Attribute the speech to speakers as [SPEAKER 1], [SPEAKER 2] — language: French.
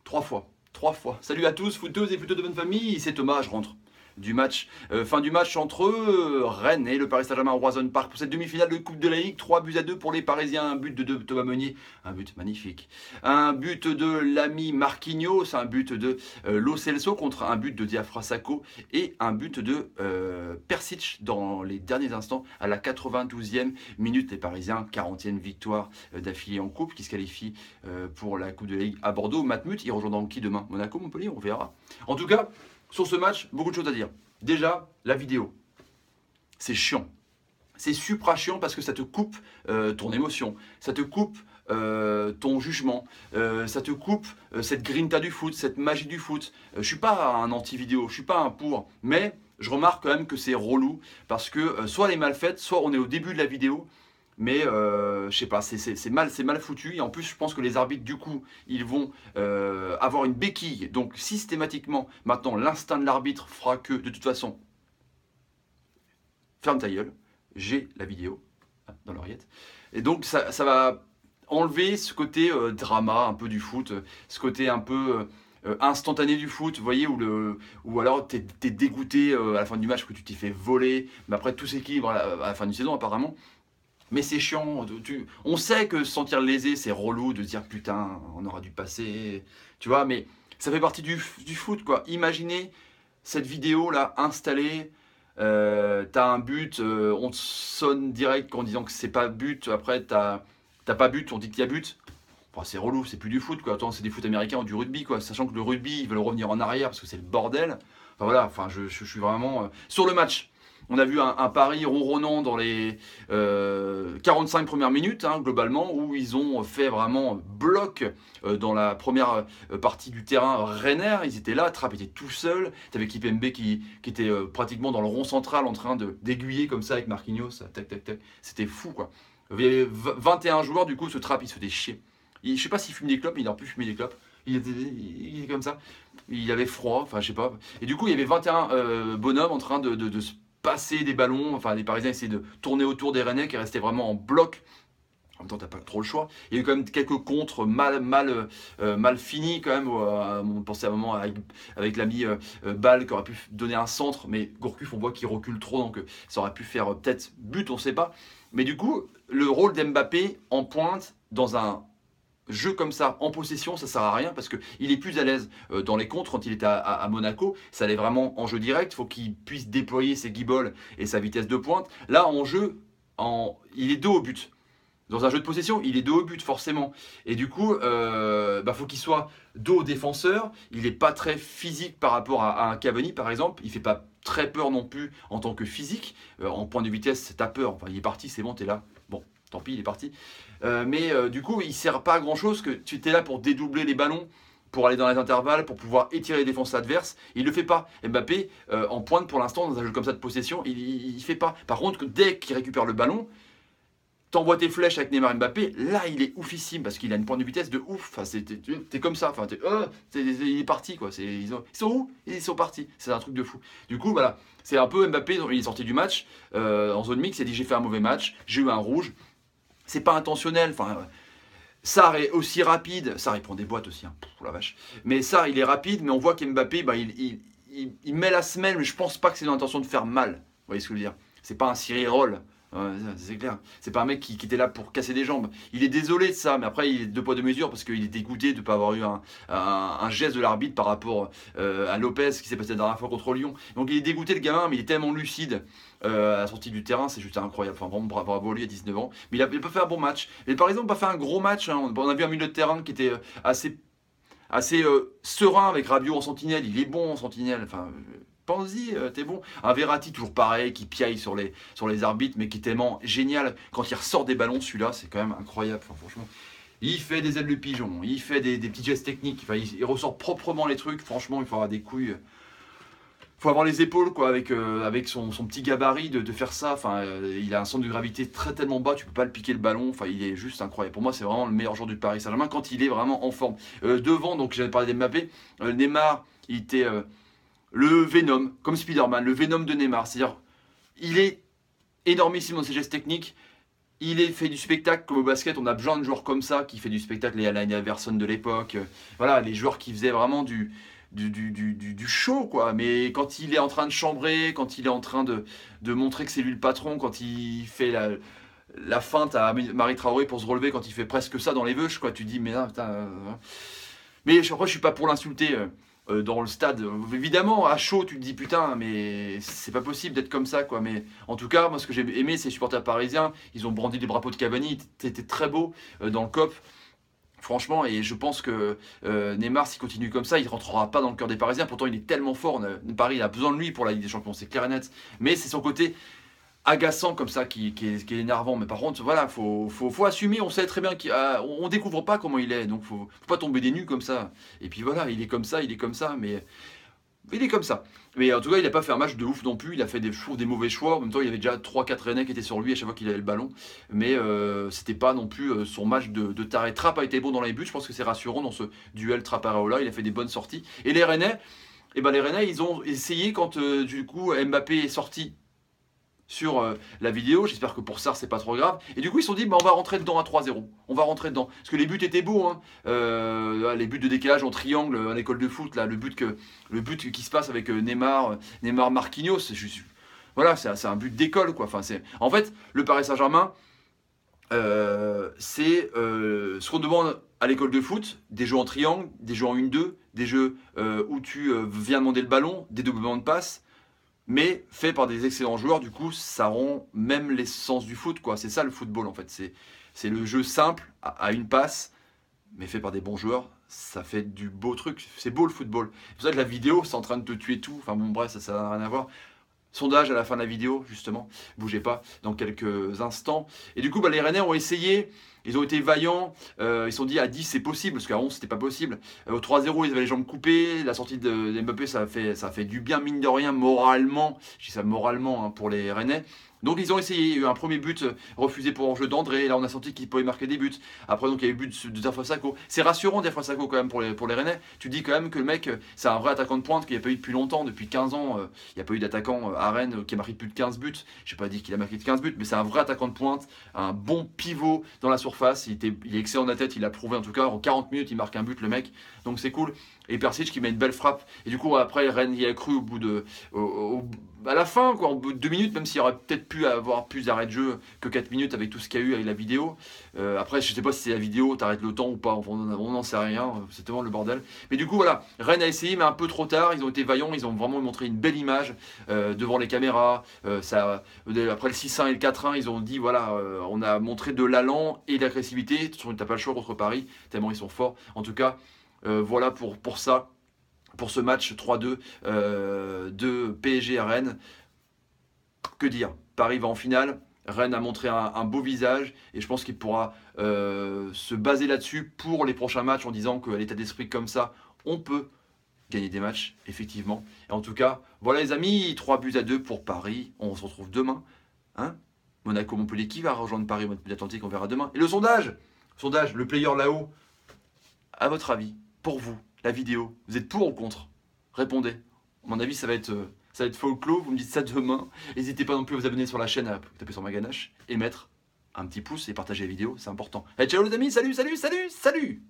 [SPEAKER 1] 3 fois. 3 fois. Salut à tous, footeuses et footeux de bonne famille, c'est Thomas, je rentre du match. Fin du match entre Rennes et le Paris Saint-Germain au Roison Park pour cette demi-finale de Coupe de la Ligue. 3-2 pour les Parisiens, un but de Thomas Meunier, un but magnifique. Un but de l'ami Marquinhos, un but de Lo Celso contre un but de Diafra Sakho et un but de Persic dans les derniers instants à la 92e minute. Les Parisiens, 40e victoire d'affilée en Coupe qui se qualifie pour la Coupe de la Ligue à Bordeaux. Matmut, il rejoint donc qui demain? Monaco, Montpellier, on verra. En tout cas, sur ce match, beaucoup de choses à dire. Déjà, la vidéo. C'est chiant. C'est supra chiant parce que ça te coupe ton émotion. Ça te coupe ton jugement. Ça te coupe cette grinta du foot, cette magie du foot. Je suis pas un anti-vidéo, je suis pas un pour. Mais je remarque quand même que c'est relou parce que soit elle est mal faite, soit on est au début de la vidéo. Mais je sais pas, c'est mal foutu. Et en plus, je pense que les arbitres, du coup, ils vont avoir une béquille. Donc, systématiquement, maintenant, l'instinct de l'arbitre fera que, de toute façon, ferme ta gueule, j'ai la vidéo dans l'oreillette. Et donc, ça va enlever ce côté drama un peu du foot, ce côté un peu instantané du foot, vous voyez, ou alors t'es dégoûté à la fin du match que tu t'es fait voler, mais après tout s'équilibre à la fin d'une saison apparemment. Mais c'est chiant, on sait que se sentir lésé c'est relou de se dire putain on aura dû passer, tu vois, mais ça fait partie du foot quoi. Imaginez cette vidéo là installée, t'as un but, on te sonne direct en disant que c'est pas but, après t'as pas but, on dit qu'il y a but. Enfin, c'est relou, c'est plus du foot quoi, attends c'est des foot américains ou du rugby quoi, sachant que le rugby ils veulent revenir en arrière parce que c'est le bordel. Enfin voilà, enfin, je suis vraiment... Sur le match, on a vu un Paris ronronnant dans les 45 premières minutes, hein, globalement, où ils ont fait vraiment bloc dans la première partie du terrain rennais. Ils étaient là, Trapp était tout seul. Tu avais Kipembe qui était pratiquement dans le rond central en train d'aiguiller comme ça avec Marquinhos. Tac, tac, tac. C'était fou, quoi. Il y avait 21 joueurs, du coup, ce Trapp, il se faisait chier. Je sais pas s'il fume des clopes, mais il n'aurait plus fumé des clopes. Il était comme ça. Il avait froid, enfin, je sais pas. Et du coup, il y avait 21 bonhommes en train de se passer des ballons, enfin les Parisiens essayaient de tourner autour des Rennais qui restaient vraiment en bloc. En même temps, t'as pas trop le choix. Il y a eu quand même quelques contres mal finis quand même. On pensait à un moment avec l'ami Ball qui aurait pu donner un centre, mais Gourcuff on voit qu'il recule trop, donc ça aurait pu faire peut-être but, on sait pas. Mais du coup, le rôle d'Mbappé en pointe dans un jeu comme ça, en possession, ça sert à rien parce qu'il est plus à l'aise dans les contres quand il était à Monaco. Ça allait vraiment en jeu direct. Il faut qu'il puisse déployer ses guibolles et sa vitesse de pointe. Là, en jeu, il est dos au but. Dans un jeu de possession, il est dos au but forcément. Et du coup, faut qu'il soit dos au défenseur. Il n'est pas très physique par rapport à un Cavani par exemple. Il fait pas très peur non plus en tant que physique. En point de vitesse, t'as peur. Enfin, il est parti, c'est bon, t'es là. Bon, tant pis, il est parti. Mais du coup, il ne sert pas à grand chose que tu étais là pour dédoubler les ballons, pour aller dans les intervalles, pour pouvoir étirer les défenses adverses. Il ne le fait pas. Mbappé, en pointe pour l'instant, dans un jeu comme ça de possession, il ne fait pas. Par contre, dès qu'il récupère le ballon, t'envoies tes flèches avec Neymar Mbappé, là il est oufissime parce qu'il a une pointe de vitesse de ouf. Enfin, t'es comme ça, enfin, il est parti quoi. Ils sont où? Ils sont partis. C'est un truc de fou. Du coup, voilà, c'est un peu Mbappé, il est sorti du match en zone mixte, il a dit j'ai fait un mauvais match, j'ai eu un rouge. C'est pas intentionnel, enfin. Sarr est aussi rapide, Sarr il prend des boîtes aussi, hein. Pff, la vache. Mais Sarr il est rapide, mais on voit qu'Mbappé, il met la semelle, mais je pense pas que c'est dans l'intention de faire mal. Vous voyez ce que je veux dire? C'est pas un Cyril Roll. Ouais, c'est clair. C'est pas un mec qui était là pour casser des jambes. Il est désolé de ça, mais après il est deux poids deux mesures parce qu'il est dégoûté de ne pas avoir eu un geste de l'arbitre par rapport à Lopez qui s'est passé la dernière fois contre Lyon. Donc il est dégoûté le gamin, mais il est tellement lucide à la sortie du terrain, c'est juste incroyable. Enfin vraiment bravo à lui à 19 ans. Mais il a pas fait un bon match. Mais par exemple, pas fait un gros match. Hein. On a vu un milieu de terrain qui était assez serein avec Rabiot en sentinelle. Il est bon en sentinelle. Enfin. Pense-y, t'es bon. Un Verratti toujours pareil, qui piaille sur les arbitres, mais qui est tellement génial. Quand il ressort des ballons, celui-là, c'est quand même incroyable. Enfin, franchement, il fait des ailes de pigeon, il fait des petits gestes techniques. Enfin, il ressort proprement les trucs. Franchement, il faut avoir des couilles. Il faut avoir les épaules, quoi, avec son petit gabarit de faire ça. Enfin, il a un centre de gravité tellement bas, tu peux pas le piquer le ballon. Enfin, il est juste incroyable. Pour moi, c'est vraiment le meilleur joueur du Paris Saint-Germain quand il est vraiment en forme. Devant, donc j'avais parlé d'Mbappé. Neymar, il était le Venom, comme Spider-Man, le Venom de Neymar. C'est-à-dire, il est énormissime dans ses gestes techniques. Il est fait du spectacle comme au basket, on a besoin de joueurs comme ça qui fait du spectacle, les Allen Iverson de l'époque, voilà, les joueurs qui faisaient vraiment du show, quoi. Mais quand il est en train de chambrer, quand il est en train de montrer que c'est lui le patron, quand il fait la feinte à Marie Traoré pour se relever, quand il fait presque ça dans les veuches, quoi, tu dis, mais là, putain. Mais après, je suis pas pour l'insulter dans le stade. Évidemment, à chaud, tu te dis putain, mais c'est pas possible d'être comme ça, quoi. Mais en tout cas, moi, ce que j'ai aimé, c'est les supporters parisiens. Ils ont brandi les drapeaux de Cavani. C'était très beau dans le COP. Franchement, et je pense que Neymar, s'il continue comme ça, il rentrera pas dans le cœur des Parisiens. Pourtant, il est tellement fort. Paris, il a besoin de lui pour la Ligue des Champions, c'est clair et net. Mais c'est son côté agaçant comme ça qui est énervant. Mais par contre, voilà, faut assumer. On sait très bien qu'on découvre pas comment il est, donc faut pas tomber des nues comme ça. Et puis voilà, il est comme ça, mais il est comme ça. Mais en tout cas, il n'a pas fait un match de ouf non plus. Il a fait des mauvais choix. En même temps, il y avait déjà 3-4 Rennais qui étaient sur lui à chaque fois qu'il avait le ballon. Mais c'était pas non plus son match de taré. Trapp a été bon dans les buts. Je pense que c'est rassurant dans ce duel Trapp-Areola. Il a fait des bonnes sorties. Et les Rennais, ils ont essayé quand du coup Mbappé est sorti sur la vidéo. J'espère que pour ça, c'est pas trop grave. Et du coup, ils se sont dit, bah, on va rentrer dedans à 3-0. On va rentrer dedans. Parce que les buts étaient beaux. Hein. Les buts de décalage en triangle en école de foot. Là, le but qui se passe avec Neymar Marquinhos. Voilà, c'est un but d'école, quoi. Enfin, en fait, le Paris Saint-Germain, c'est ce qu'on demande à l'école de foot, des jeux en triangle, des jeux en 1-2, des jeux où tu viens demander le ballon, des doublements de passe, mais fait par des excellents joueurs. Du coup, ça rend même l'essence du foot, quoi. C'est ça le football, en fait. C'est le jeu simple, à une passe, mais fait par des bons joueurs. Ça fait du beau truc. C'est beau le football. C'est pour ça que la vidéo, c'est en train de te tuer tout. Enfin bon, bref, ça n'a rien à voir. Sondage à la fin de la vidéo, justement. Bougez pas, dans quelques instants. Et du coup, les Rennais ont essayé. Ils ont été vaillants. Ils se sont dit à 10, c'est possible. Parce qu'à 11, c'était pas possible. Au 3-0, ils avaient les jambes coupées. La sortie de Mbappé, ça a fait du bien, mine de rien, moralement. Je dis ça moralement hein, pour les Rennais. Donc ils ont essayé, il y a eu un premier but refusé pour enjeu d'André, là on a senti qu'il pouvait marquer des buts. Après donc il y a eu le but de Diafra Sakho. C'est rassurant Diafra Sakho quand même pour les Rennais. Tu dis quand même que le mec c'est un vrai attaquant de pointe qu'il n'y a pas eu depuis longtemps, depuis 15 ans. Il n'y a pas eu d'attaquant à Rennes qui a marqué plus de 15 buts. Je n'ai pas dit qu'il a marqué de 15 buts, mais c'est un vrai attaquant de pointe, un bon pivot dans la surface. Il est excellent de la tête, il l'a prouvé en tout cas. En 40 minutes il marque un but le mec, donc c'est cool. Et Persic qui met une belle frappe. Et du coup après Rennes y a cru au bout de... à la fin, quoi, en bout de 2 minutes, même s'il aurait peut-être pu avoir plus d'arrêts de jeu que 4 minutes avec tout ce qu'il y a eu avec la vidéo. Après, je sais pas si c'est la vidéo, t'arrêtes le temps ou pas, on n'en sait rien, c'est tellement le bordel. Mais du coup, voilà, Rennes a essayé, mais un peu trop tard, ils ont été vaillants, ils ont vraiment montré une belle image devant les caméras. Après le 6-1 et le 4-1, ils ont dit, voilà, on a montré de l'allant et de l'agressivité. T'as pas le choix contre Paris, tellement ils sont forts. En tout cas, voilà pour ça. Pour ce match 3-2 de PSG à Rennes. Que dire? Paris va en finale. Rennes a montré un beau visage et je pense qu'il pourra se baser là-dessus pour les prochains matchs en disant qu'à l'état d'esprit comme ça, on peut gagner des matchs, effectivement. Et en tout cas, voilà les amis, 3-2 pour Paris. On se retrouve demain. Hein, Monaco-Montpellier qui va rejoindre Paris au Atlantique, on verra demain. Et le sondage, le player là-haut, à votre avis, pour vous, la vidéo, vous êtes pour ou contre? Répondez. À mon avis, ça va être folklore. Vous me dites ça demain. N'hésitez pas non plus à vous abonner sur la chaîne, à taper sur ma ganache et mettre un petit pouce et partager la vidéo, c'est important. Allez, ciao les amis, salut, salut, salut, salut!